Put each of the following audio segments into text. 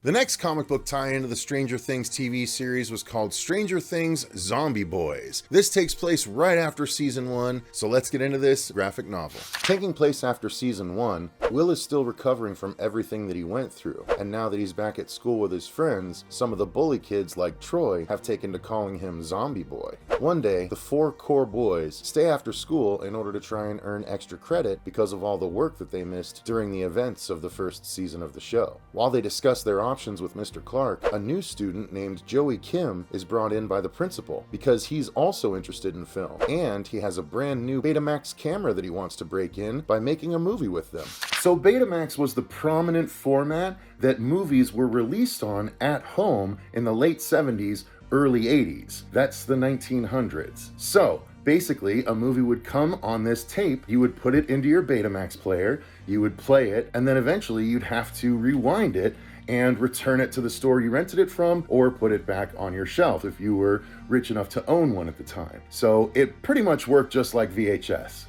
The next comic book tie-in to the Stranger Things TV series was called Stranger Things Zombie Boys. This takes place right after season 1, so let's get into this graphic novel. Taking place after season 1, Will is still recovering from everything that he went through, and now that he's back at school with his friends, some of the bully kids like Troy have taken to calling him Zombie Boy. One day, the 4 core boys stay after school in order to try and earn extra credit because of all the work that they missed during the events of the first season of the show. While they discuss their options with Mr. Clark, a new student named Joey Kim is brought in by the principal because he's also interested in film, and he has a brand new Betamax camera that he wants to break in by making a movie with them. So Betamax was the prominent format that movies were released on at home in the late 70s, early 80s. That's the 1900s. So basically, a movie would come on this tape, you would put it into your Betamax player, you would play it, and then eventually you'd have to rewind it and return it to the store you rented it from, or put it back on your shelf if you were rich enough to own one at the time. So it pretty much worked just like VHS.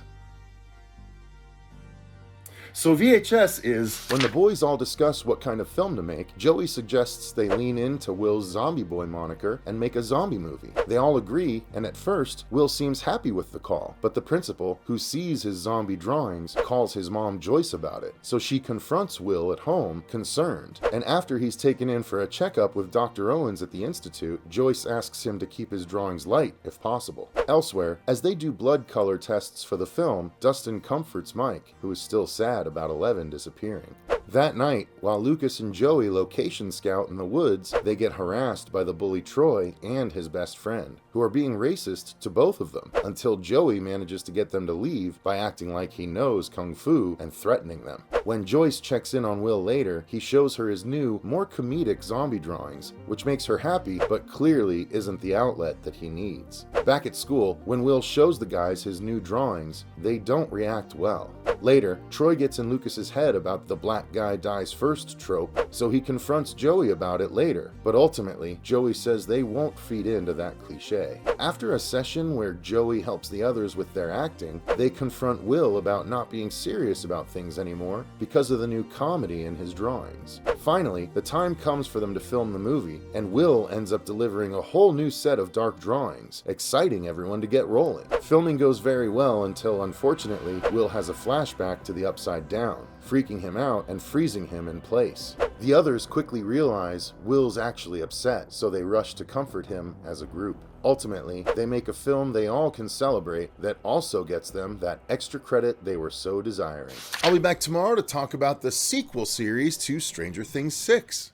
So VHS is, when the boys all discuss what kind of film to make, Joey suggests they lean into Will's Zombie Boy moniker and make a zombie movie. They all agree, and at first, Will seems happy with the call, but the principal, who sees his zombie drawings, calls his mom Joyce about it. So she confronts Will at home, concerned, and after he's taken in for a checkup with Dr. Owens at the Institute, Joyce asks him to keep his drawings light, if possible. Elsewhere, as they do blood color tests for the film, Dustin comforts Mike, who is still sad about Eleven disappearing. That night, while Lucas and Joey location scout in the woods, they get harassed by the bully Troy and his best friend, who are being racist to both of them, until Joey manages to get them to leave by acting like he knows Kung Fu and threatening them. When Joyce checks in on Will later, he shows her his new, more comedic zombie drawings, which makes her happy, but clearly isn't the outlet that he needs. Back at school, when Will shows the guys his new drawings, they don't react well. Later, Troy gets in Lucas's head about the black guy dies first trope, so he confronts Joey about it later, but ultimately, Joey says they won't feed into that cliche. After a session where Joey helps the others with their acting, they confront Will about not being serious about things anymore because of the new comedy in his drawings. Finally, the time comes for them to film the movie, and Will ends up delivering a whole new set of dark drawings, exciting everyone to get rolling. Filming goes very well until, unfortunately, Will has a flashback to the Upside Down, freaking him out and freezing him in place. The others quickly realize Will's actually upset, so they rush to comfort him as a group. Ultimately, they make a film they all can celebrate that also gets them that extra credit they were so desiring. I'll be back tomorrow to talk about the sequel series to Stranger Things 6.